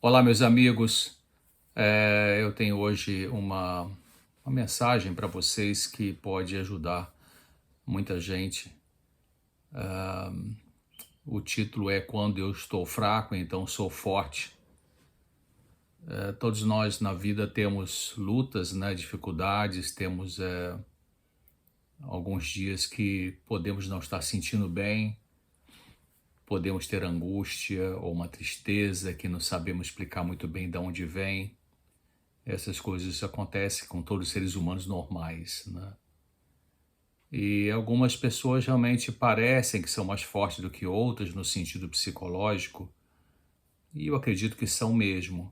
Olá, meus amigos. Eu tenho hoje uma mensagem para vocês que pode ajudar muita gente. O título é Quando eu estou fraco, então sou forte. Todos nós na vida temos lutas, né, dificuldades, temos alguns dias que podemos não estar sentindo bem, podemos ter angústia ou uma tristeza que não sabemos explicar muito bem de onde vem. Essas coisas acontecem com todos os seres humanos normais, né? E algumas pessoas realmente parecem que são mais fortes do que outras no sentido psicológico, e eu acredito que são mesmo.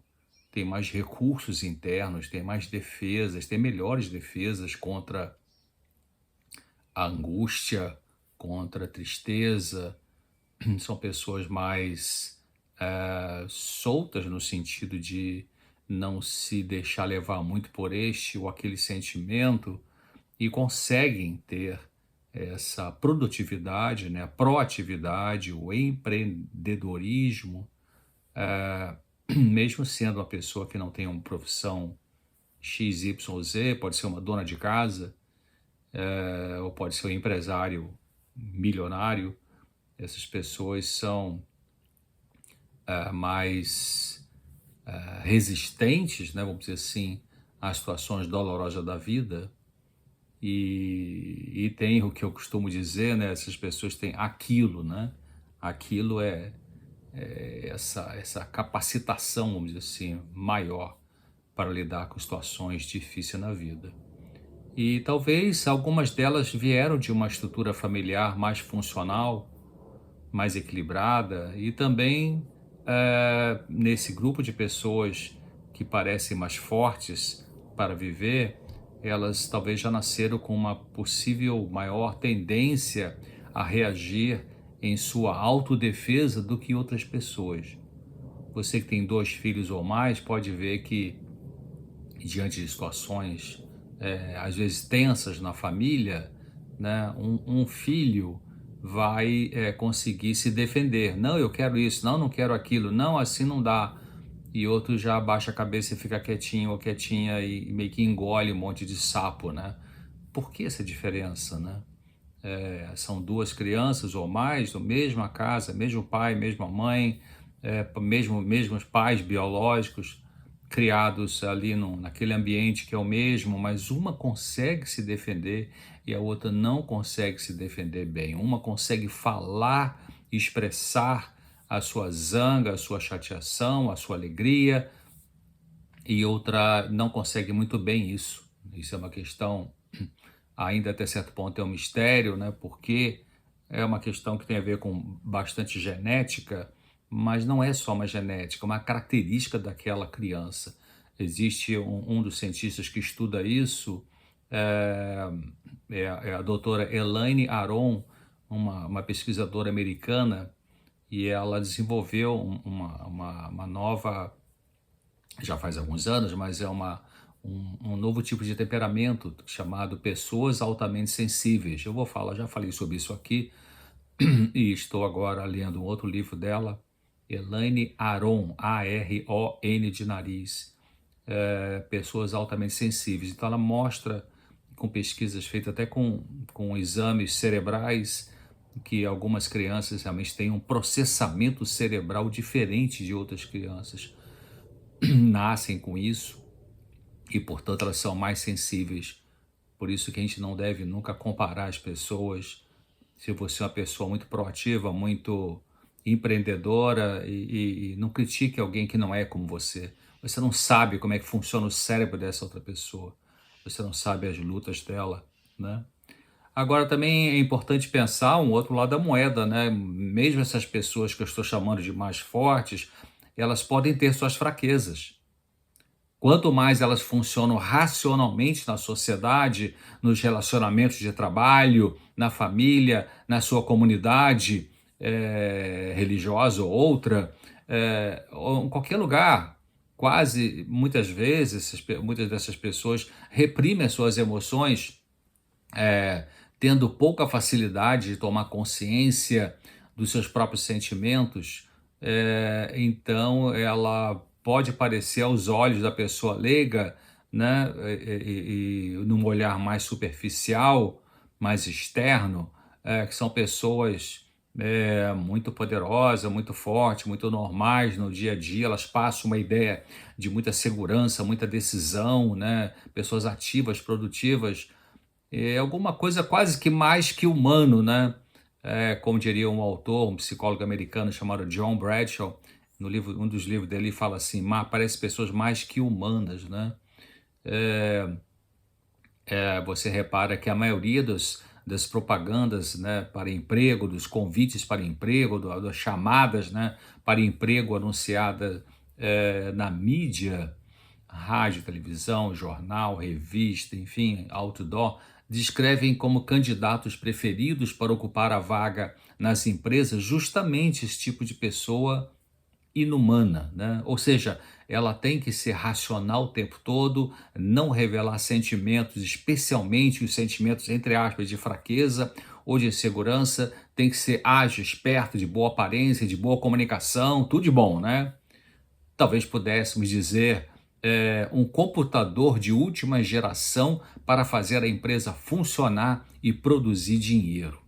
Tem mais recursos internos, tem mais defesas, tem melhores defesas contra a angústia, contra a tristeza. São pessoas mais soltas no sentido de não se deixar levar muito por este ou aquele sentimento e conseguem ter essa produtividade, né, a proatividade, o empreendedorismo, mesmo sendo uma pessoa que não tem uma profissão X, Y, Z, pode ser uma dona de casa, ou pode ser um empresário milionário. Essas pessoas são mais resistentes, né, vamos dizer assim, às situações dolorosas da vida. E tem o que eu costumo dizer, né? Essas pessoas têm aquilo, né? Aquilo é essa capacitação, vamos dizer assim, maior para lidar com situações difíceis na vida. E talvez algumas delas vieram de uma estrutura familiar mais funcional, mais equilibrada, e também nesse grupo de pessoas que parecem mais fortes para viver, elas talvez já nasceram com uma possível maior tendência a reagir em sua autodefesa do que outras pessoas. Você que tem 2 filhos ou mais pode ver que, diante de situações às vezes tensas na família, né, um filho vai conseguir se defender. Não, eu quero isso, não, não quero aquilo, não, assim não dá. E outro já abaixa a cabeça e fica quietinho ou quietinha e meio que engole um monte de sapo, né? Por que essa diferença, né? São 2 crianças ou mais, da mesma casa, mesmo pai, mesma mãe, mesmos pais biológicos, criados ali naquele ambiente que é o mesmo, mas uma consegue se defender e a outra não consegue se defender bem. Uma consegue falar, expressar a sua zanga, a sua chateação, a sua alegria, e outra não consegue muito bem isso. Isso é uma questão, ainda até certo ponto é um mistério, né? Porque é uma questão que tem a ver com bastante genética, mas não é só uma genética, é uma característica daquela criança. Existe um dos cientistas que estuda isso, é, é a doutora Elaine Aron, uma pesquisadora americana, e ela desenvolveu uma nova, já faz alguns anos, mas é um novo tipo de temperamento chamado pessoas altamente sensíveis. Eu vou falar, já falei sobre isso aqui, e estou agora lendo um outro livro dela, Elaine Aron, Aron de nariz, pessoas altamente sensíveis. Então ela mostra, com pesquisas feitas até com exames cerebrais, que algumas crianças realmente têm um processamento cerebral diferente de outras crianças. Nascem com isso e, portanto, elas são mais sensíveis. Por isso que a gente não deve nunca comparar as pessoas. Se você é uma pessoa muito proativa, muito empreendedora, e não critique alguém que não é como você. Você não sabe como é que funciona o cérebro dessa outra pessoa. Você não sabe as lutas dela, né? Agora também é importante pensar um outro lado da moeda, né? Mesmo essas pessoas que eu estou chamando de mais fortes, elas podem ter suas fraquezas. Quanto mais elas funcionam racionalmente na sociedade, nos relacionamentos de trabalho, na família, na sua comunidade religiosa ou outra, ou em qualquer lugar, quase muitas vezes, muitas dessas pessoas reprimem as suas emoções, tendo pouca facilidade de tomar consciência dos seus próprios sentimentos. Então ela pode parecer aos olhos da pessoa leiga, né, num olhar mais superficial, mais externo, que são pessoas muito poderosas, muito fortes, muito normais no dia a dia, elas passam uma ideia de muita segurança, muita decisão, né, pessoas ativas, produtivas, é alguma coisa quase que mais que humano, né? Como diria um autor, um psicólogo americano chamado John Bradshaw, no livro, um dos livros dele fala assim, parece pessoas mais que humanas, né? Você repara que a maioria das propagandas, né, para emprego, dos convites para emprego, das chamadas, né, para emprego anunciada na mídia, rádio, televisão, jornal, revista, enfim, outdoor, descrevem como candidatos preferidos para ocupar a vaga nas empresas justamente esse tipo de pessoa inumana, né? Ou seja, ela tem que ser racional o tempo todo, não revelar sentimentos, especialmente os sentimentos, entre aspas, de fraqueza ou de insegurança, tem que ser ágil, esperto, de boa aparência, de boa comunicação, tudo de bom, né? Talvez pudéssemos dizer um computador de última geração para fazer a empresa funcionar e produzir dinheiro.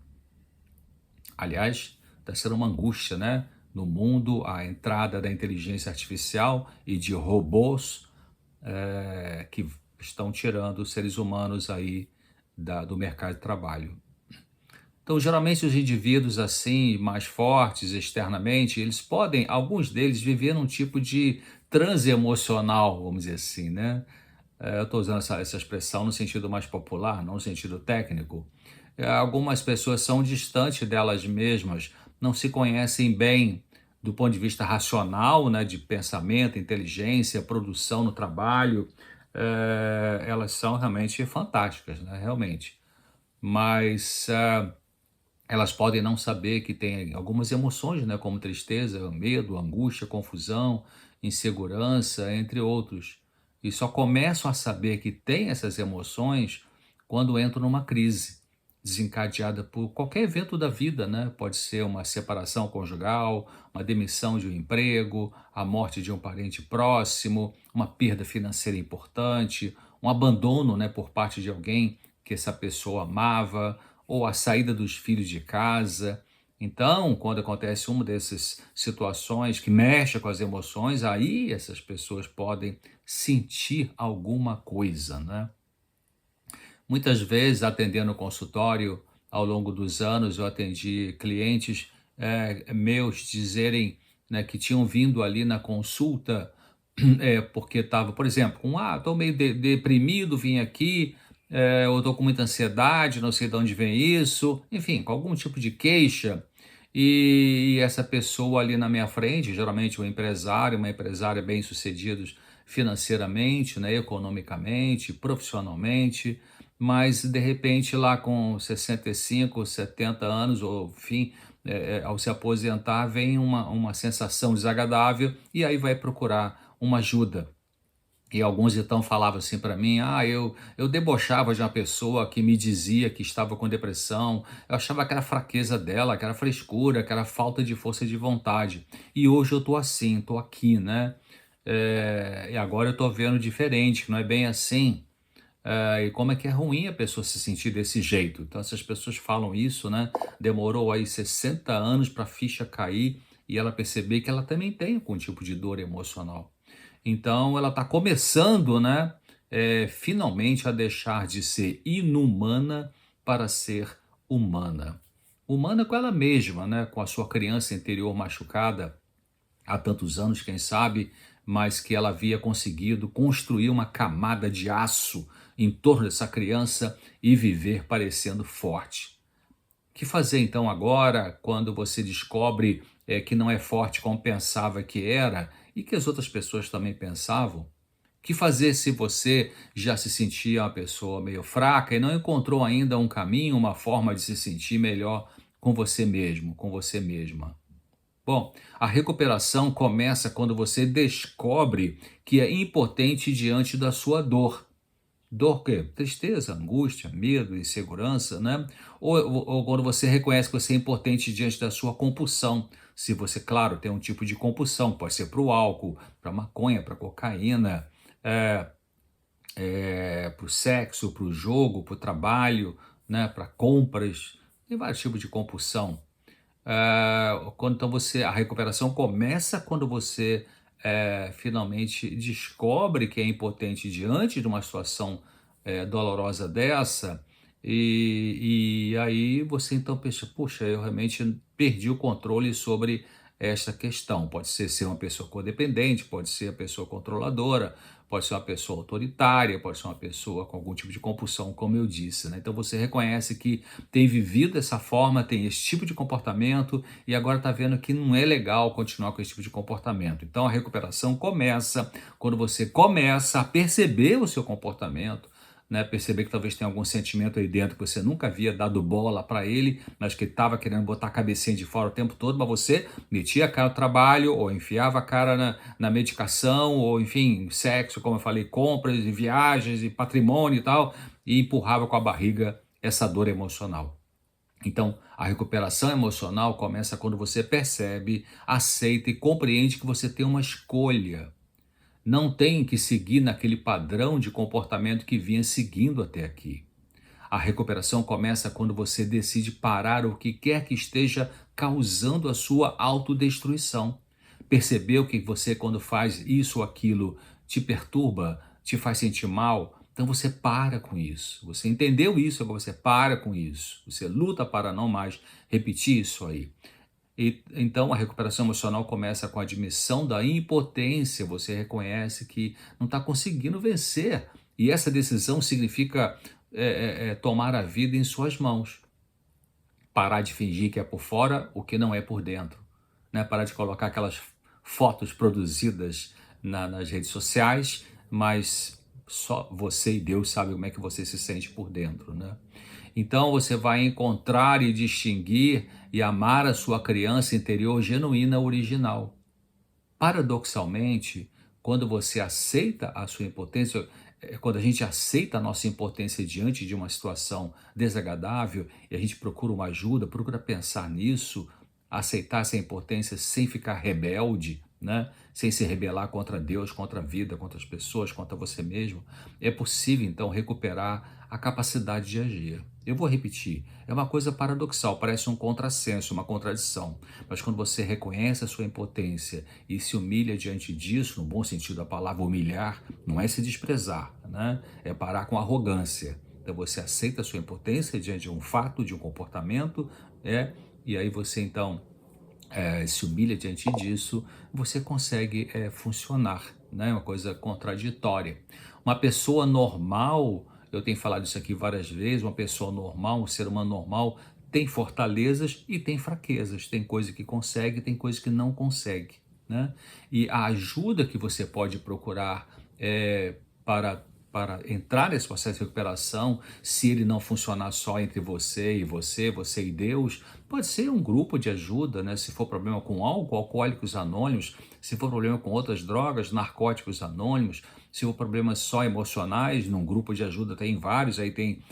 Aliás, está sendo uma angústia, né? No mundo, a entrada da inteligência artificial e de robôs que estão tirando os seres humanos aí do mercado de trabalho. Então, geralmente, os indivíduos assim, mais fortes externamente, eles podem, alguns deles, viver num tipo de transe emocional, vamos dizer assim, né? Eu estou usando essa expressão no sentido mais popular, não no sentido técnico. Algumas pessoas são distantes delas mesmas, não se conhecem bem do ponto de vista racional, né, de pensamento, inteligência, produção no trabalho. Elas são realmente fantásticas, né, realmente. Mas elas podem não saber que tem algumas emoções, né, como tristeza, medo, angústia, confusão, insegurança, entre outros. E só começam a saber que tem essas emoções quando entram numa crise desencadeada por qualquer evento da vida, né? Pode ser uma separação conjugal, uma demissão de um emprego, a morte de um parente próximo, uma perda financeira importante, um abandono, né, por parte de alguém que essa pessoa amava, ou a saída dos filhos de casa. Então, quando acontece uma dessas situações que mexe com as emoções, aí essas pessoas podem sentir alguma coisa, né? Muitas vezes, atendendo o consultório, ao longo dos anos, eu atendi clientes meus dizerem, né, que tinham vindo ali na consulta porque estava, por exemplo, estou meio deprimido, vim aqui, eu estou com muita ansiedade, não sei de onde vem isso, enfim, com algum tipo de queixa, e essa pessoa ali na minha frente, geralmente um empresário, uma empresária bem-sucedidos financeiramente, né, economicamente, profissionalmente, mas de repente lá com 65, 70 anos, ou enfim, ao se aposentar, vem uma sensação desagradável e aí vai procurar uma ajuda. E alguns então falavam assim para mim, eu debochava de uma pessoa que me dizia que estava com depressão, eu achava que era fraqueza dela, que era frescura, que era falta de força de vontade. E hoje eu tô assim, tô aqui, né? E agora eu tô vendo diferente, que não é bem assim. E como é que é ruim a pessoa se sentir desse jeito. Então essas pessoas falam isso, né? Demorou aí 60 anos para a ficha cair e ela perceber que ela também tem algum tipo de dor emocional. Então ela está começando, né? Finalmente a deixar de ser inumana para ser humana. Humana com ela mesma, né? Com a sua criança interior machucada há tantos anos, quem sabe, mas que ela havia conseguido construir uma camada de aço em torno dessa criança e viver parecendo forte. O que fazer então agora, quando você descobre que não é forte como pensava que era e que as outras pessoas também pensavam? O que fazer se você já se sentia uma pessoa meio fraca e não encontrou ainda um caminho, uma forma de se sentir melhor com você mesmo, com você mesma? Bom, a recuperação começa quando você descobre que é impotente diante da sua dor. Dor o quê? Tristeza, angústia, medo, insegurança, né? Ou quando você reconhece que você é impotente diante da sua compulsão, Se você, claro, tem um tipo de compulsão, pode ser para o álcool, para maconha, para cocaína, para o sexo, para o jogo, para o trabalho, né, para compras, tem vários tipos de compulsão. Então a recuperação começa quando você finalmente descobre que é impotente diante de uma situação dolorosa dessa, e aí você então pensa, puxa, eu realmente perdi o controle sobre esta questão. Pode ser uma pessoa codependente, pode ser a pessoa controladora, pode ser uma pessoa autoritária, pode ser uma pessoa com algum tipo de compulsão, como eu disse, né? Então você reconhece que tem vivido dessa forma, tem esse tipo de comportamento e agora está vendo que não é legal continuar com esse tipo de comportamento. Então a recuperação começa quando você começa a perceber o seu comportamento, né? Perceber que talvez tenha algum sentimento aí dentro que você nunca havia dado bola para ele, mas que estava querendo botar a cabecinha de fora o tempo todo, mas você metia a cara no trabalho, ou enfiava a cara na medicação, ou enfim, sexo, como eu falei, compras e viagens e patrimônio e tal, e empurrava com a barriga essa dor emocional. Então, a recuperação emocional começa quando você percebe, aceita e compreende que você tem uma escolha. Não tem que seguir naquele padrão de comportamento que vinha seguindo até aqui. A recuperação começa quando você decide parar o que quer que esteja causando a sua autodestruição. Percebeu que você, quando faz isso ou aquilo, te perturba, te faz sentir mal? Então você para com isso. Você entendeu isso, agora você para com isso. Você luta para não mais repetir isso aí. Então a recuperação emocional começa com a admissão da impotência. Você reconhece que não está conseguindo vencer. E essa decisão significa tomar a vida em suas mãos. Parar de fingir que é por fora o que não é por dentro. Né? Parar de colocar aquelas fotos produzidas nas redes sociais, mas só você e Deus sabem como é que você se sente por dentro. Né? Então você vai encontrar e distinguir e amar a sua criança interior genuína original. Paradoxalmente, quando você aceita a sua impotência, quando a gente aceita a nossa impotência diante de uma situação desagradável e a gente procura uma ajuda, procura pensar nisso, aceitar essa impotência sem ficar rebelde, né? Sem se rebelar contra Deus, contra a vida, contra as pessoas, contra você mesmo, é possível então recuperar a capacidade de agir. Eu vou repetir, é uma coisa paradoxal, parece um contrassenso, uma contradição, mas quando você reconhece a sua impotência e se humilha diante disso, no bom sentido da palavra humilhar, não é se desprezar, né? É parar com arrogância. Então você aceita a sua impotência diante de um fato, de um comportamento, e aí você então se humilha diante disso, você consegue funcionar, né? Uma coisa contraditória. Uma pessoa normal, eu tenho falado isso aqui várias vezes, uma pessoa normal, um ser humano normal, tem fortalezas e tem fraquezas, tem coisa que consegue, tem coisa que não consegue, né? E a ajuda que você pode procurar para entrar nesse processo de recuperação, se ele não funcionar só entre você e Deus, pode ser um grupo de ajuda, né? Se for problema com álcool, alcoólicos anônimos, se for problema com outras drogas, narcóticos anônimos, se for problemas só emocionais, num grupo de ajuda tem vários, aí tem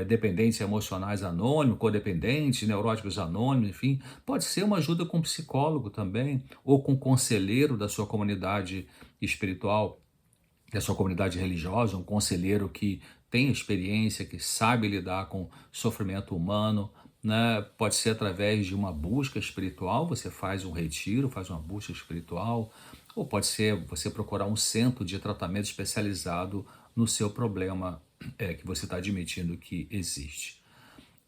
dependentes emocionais anônimos, codependentes, neuróticos anônimos, enfim, pode ser uma ajuda com psicólogo também, ou com conselheiro da sua comunidade espiritual, da sua comunidade religiosa, um conselheiro que tem experiência, que sabe lidar com sofrimento humano, né? Pode ser através de uma busca espiritual, você faz um retiro, faz uma busca espiritual, ou pode ser você procurar um centro de tratamento especializado no seu problema que você está admitindo que existe.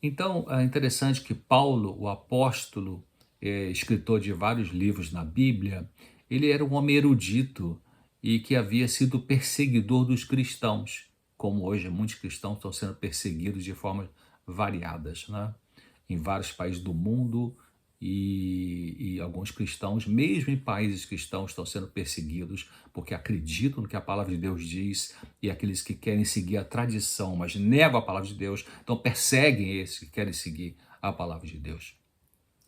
Então, é interessante que Paulo, o apóstolo, escritor de vários livros na Bíblia, ele era um homem erudito e que havia sido perseguidor dos cristãos, como hoje muitos cristãos estão sendo perseguidos de formas variadas, né? Em vários países do mundo e alguns cristãos, mesmo em países cristãos, estão sendo perseguidos porque acreditam no que a palavra de Deus diz, e aqueles que querem seguir a tradição, mas negam a palavra de Deus, então perseguem esses que querem seguir a palavra de Deus.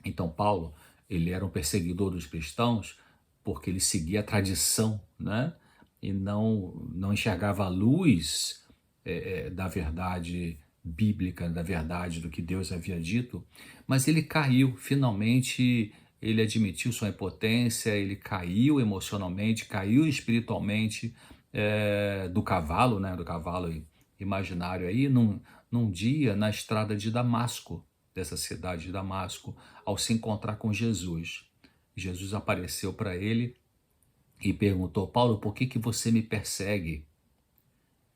Então Paulo, ele era um perseguidor dos cristãos porque ele seguia a tradição, né? E não enxergava a luz da verdade bíblica, da verdade do que Deus havia dito, mas ele caiu finalmente ele admitiu sua impotência, ele caiu emocionalmente, caiu espiritualmente do cavalo, né, do cavalo imaginário aí, num dia na estrada de Damasco, dessa cidade de Damasco, ao se encontrar com Jesus. Jesus apareceu para ele e perguntou: Paulo, por que você me persegue?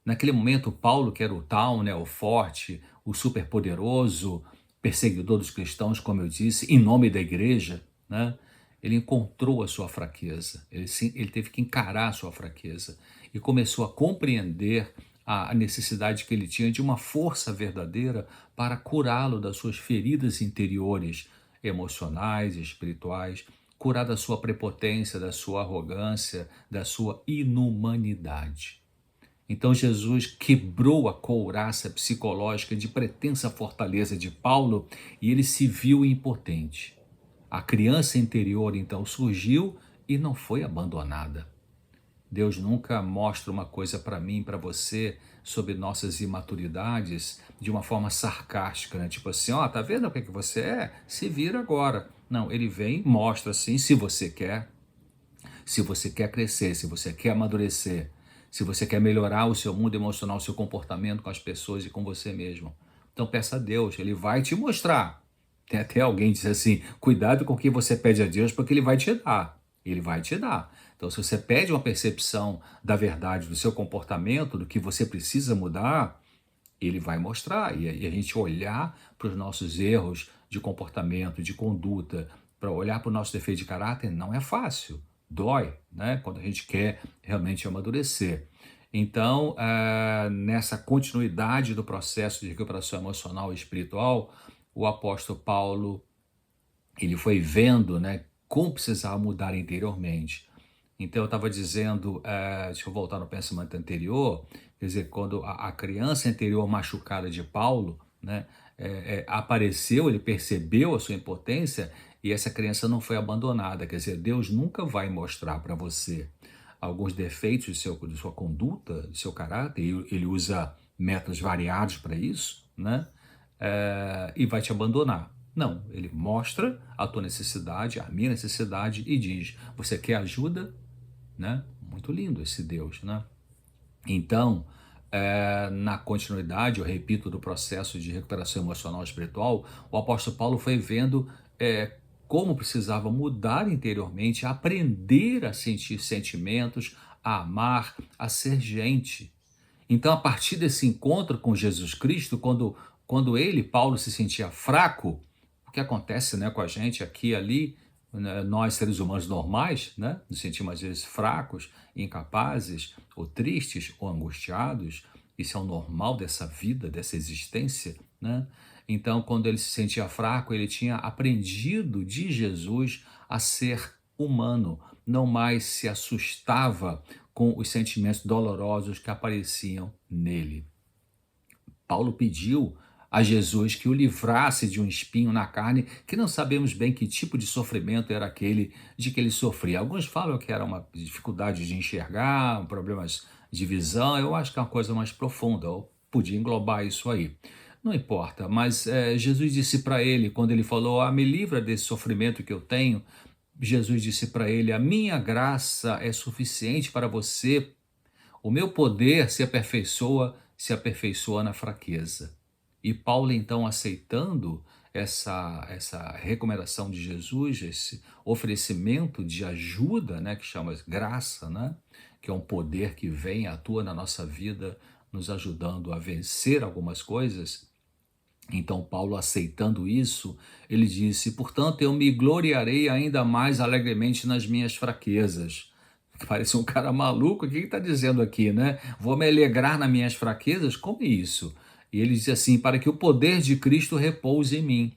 Naquele momento, Paulo, que era o tal, né, o forte, o superpoderoso, perseguidor dos cristãos, como eu disse, em nome da igreja, né, ele encontrou a sua fraqueza, ele teve que encarar a sua fraqueza e começou a compreender a necessidade que ele tinha de uma força verdadeira para curá-lo das suas feridas interiores, emocionais e espirituais, curar da sua prepotência, da sua arrogância, da sua inumanidade. Então Jesus quebrou a couraça psicológica de pretensa fortaleza de Paulo e ele se viu impotente. A criança interior então surgiu e não foi abandonada. Deus nunca mostra uma coisa para mim, para você, sobre nossas imaturidades de uma forma sarcástica, né? Tipo assim, ó, tá vendo o que você é? Se vira agora. Não, ele vem, mostra assim, se você quer crescer, se você quer amadurecer, se você quer melhorar o seu mundo emocional, o seu comportamento com as pessoas e com você mesmo. Então peça a Deus, ele vai te mostrar. Tem até alguém que diz assim, cuidado com o que você pede a Deus, porque ele vai te dar. Ele vai te dar. Então se você pede uma percepção da verdade, do seu comportamento, do que você precisa mudar, ele vai mostrar. E a gente olhar para os nossos erros de comportamento, de conduta, para olhar para o nosso defeito de caráter, não é fácil. Dói, né? Quando a gente quer realmente amadurecer. Então, nessa continuidade do processo de recuperação emocional e espiritual, o apóstolo Paulo, ele foi vendo, né, como precisava mudar interiormente. Então, eu estava dizendo, deixa eu voltar no pensamento anterior, quer dizer, quando a criança interior machucada de Paulo, né, apareceu, ele percebeu a sua impotência e essa criança não foi abandonada. Quer dizer, Deus nunca vai mostrar para você alguns defeitos de sua conduta, de seu caráter, e ele usa métodos variados para isso, né, e vai te abandonar. Não, ele mostra a tua necessidade, a minha necessidade e diz, você quer ajuda? Né? Muito lindo esse Deus, né? Então, na continuidade, eu repito, do processo de recuperação emocional e espiritual, o apóstolo Paulo foi vendo como precisava mudar interiormente, aprender a sentir sentimentos, a amar, a ser gente. Então, a partir desse encontro com Jesus Cristo, quando ele, Paulo, se sentia fraco, o que acontece, né, com a gente aqui e ali, né, nós seres humanos normais, né, nos sentimos às vezes fracos, incapazes, ou tristes, ou angustiados, isso é o normal dessa vida, dessa existência, né? Então, quando ele se sentia fraco, ele tinha aprendido de Jesus a ser humano, não mais se assustava com os sentimentos dolorosos que apareciam nele. Paulo pediu a Jesus que o livrasse de um espinho na carne, que não sabemos bem que tipo de sofrimento era aquele de que ele sofria. Alguns falam que era uma dificuldade de enxergar, problemas de visão, eu acho que é uma coisa mais profunda, eu podia englobar isso aí. Não importa, mas Jesus disse para ele, quando ele falou, me livra desse sofrimento que eu tenho, Jesus disse para ele, a minha graça é suficiente para você, o meu poder se aperfeiçoa na fraqueza. E Paulo, então, aceitando essa recomendação de Jesus, esse oferecimento de ajuda, né, que chama graça, né, que é um poder que vem, atua na nossa vida, nos ajudando a vencer algumas coisas. Então, Paulo, aceitando isso, ele disse, portanto, eu me gloriarei ainda mais alegremente nas minhas fraquezas. Parece um cara maluco, o que ele está dizendo aqui, né? Vou me alegrar nas minhas fraquezas? Como é isso? E ele diz assim, para que o poder de Cristo repouse em mim.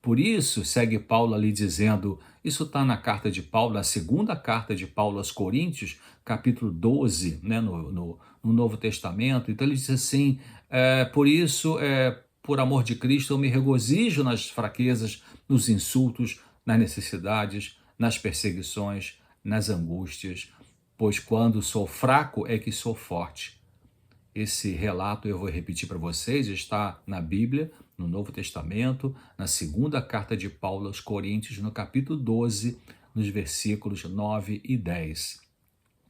Por isso, segue Paulo ali dizendo, isso está na carta de Paulo, na segunda carta de Paulo aos Coríntios, capítulo 12, né, no Novo Testamento. Então ele diz assim, por isso, por amor de Cristo, eu me regozijo nas fraquezas, nos insultos, nas necessidades, nas perseguições, nas angústias, pois quando sou fraco é que sou forte. Esse relato eu vou repetir para vocês, está na Bíblia, no Novo Testamento, na segunda carta de Paulo aos Coríntios, no capítulo 12, nos versículos 9 e 10.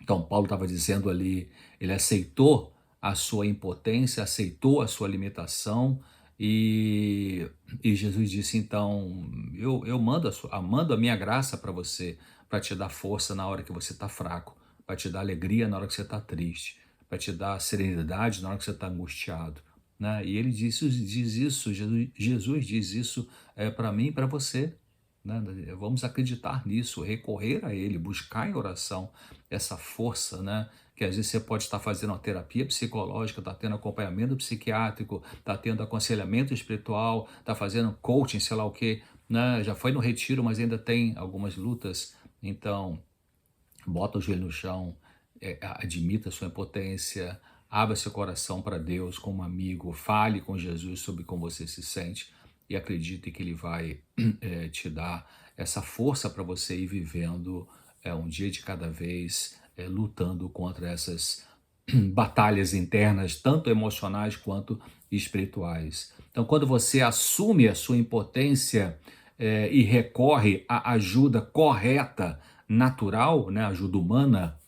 Então, Paulo estava dizendo ali, ele aceitou a sua impotência, aceitou a sua limitação, e Jesus disse, então, eu mando a minha graça para você, para te dar força na hora que você está fraco, para te dar alegria na hora que você está triste, para te dar serenidade na hora que você está angustiado. Né? E ele diz isso, Jesus diz isso para mim e para você. Né? Vamos acreditar nisso, recorrer a Ele, buscar em oração essa força, né? Que às vezes você pode estar fazendo uma terapia psicológica, está tendo acompanhamento psiquiátrico, está tendo aconselhamento espiritual, está fazendo coaching, sei lá o quê, né? Já foi no retiro, mas ainda tem algumas lutas. Então, bota o joelho no chão, admita a sua impotência, abra seu coração para Deus como amigo, fale com Jesus sobre como você se sente e acredite que Ele vai te dar essa força para você ir vivendo um dia de cada vez, lutando contra essas batalhas internas, tanto emocionais quanto espirituais. Então, quando você assume a sua impotência e recorre à ajuda correta, natural, né, ajuda humana,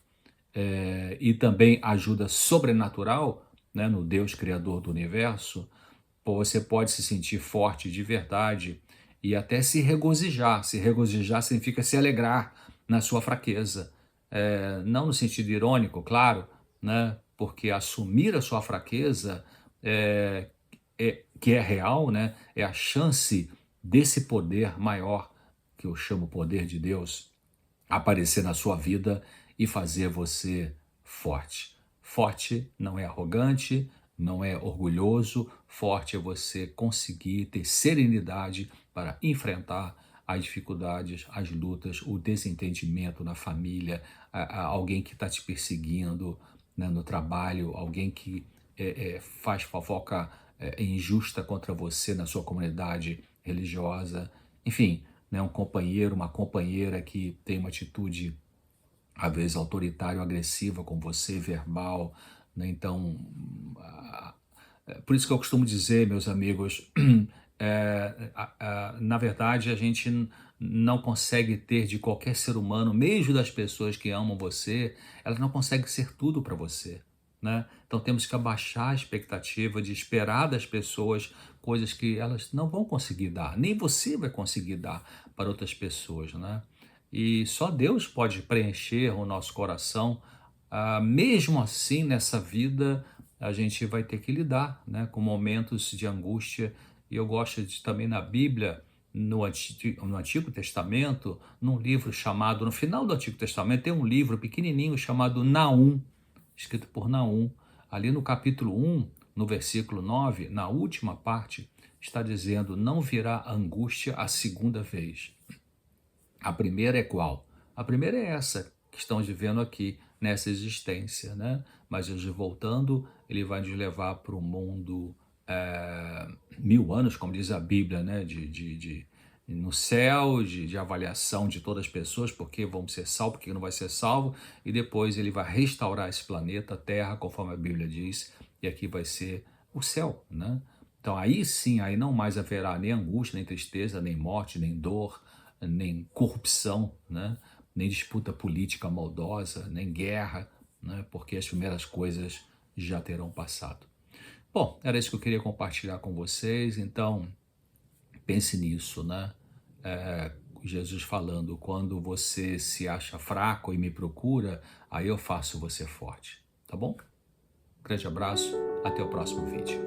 e também ajuda sobrenatural, né, no Deus Criador do Universo, você pode se sentir forte de verdade e até se regozijar. Se regozijar significa se alegrar na sua fraqueza. Não no sentido irônico, claro, né? Porque assumir a sua fraqueza que é real, né? É a chance desse poder maior, que eu chamo poder de Deus, aparecer na sua vida e fazer você forte. Forte não é arrogante, não é orgulhoso, forte é você conseguir ter serenidade para enfrentar as dificuldades, as lutas, o desentendimento na família, alguém que está te perseguindo, né, no trabalho, alguém que faz fofoca injusta contra você na sua comunidade religiosa, enfim, né, um companheiro, uma companheira que tem uma atitude às vezes autoritária ou agressiva com você, verbal, né? Então, por isso que eu costumo dizer, meus amigos, na verdade a gente não consegue ter de qualquer ser humano, mesmo das pessoas que amam você, elas não conseguem ser tudo para você. Né? Então temos que abaixar a expectativa de esperar das pessoas coisas que elas não vão conseguir dar, nem você vai conseguir dar para outras pessoas, né? E só Deus pode preencher o nosso coração. Mesmo assim, nessa vida, a gente vai ter que lidar, né, com momentos de angústia. E eu gosto de, também na Bíblia, no Antigo Testamento, num livro chamado, no final do Antigo Testamento, tem um livro pequenininho chamado Naum, escrito por Naum. Ali no capítulo 1, no versículo 9, na última parte, está dizendo, não virá angústia a segunda vez. A primeira é qual? A primeira é essa que estamos vivendo aqui, nessa existência, né? Mas Jesus voltando, ele vai nos levar para o mundo 1000 anos, como diz a Bíblia, né? No céu, de avaliação de todas as pessoas, porque vão ser salvos, porque não vai ser salvo, e depois ele vai restaurar esse planeta, a Terra, conforme a Bíblia diz, e aqui vai ser o céu, né? Então aí sim, aí não mais haverá nem angústia, nem tristeza, nem morte, nem dor, nem corrupção, né? Nem disputa política maldosa, nem guerra, né? Porque as primeiras coisas já terão passado. Bom, era isso que eu queria compartilhar com vocês, então pense nisso, né? Jesus falando, quando você se acha fraco e me procura, aí eu faço você forte, tá bom? Grande abraço, até o próximo vídeo.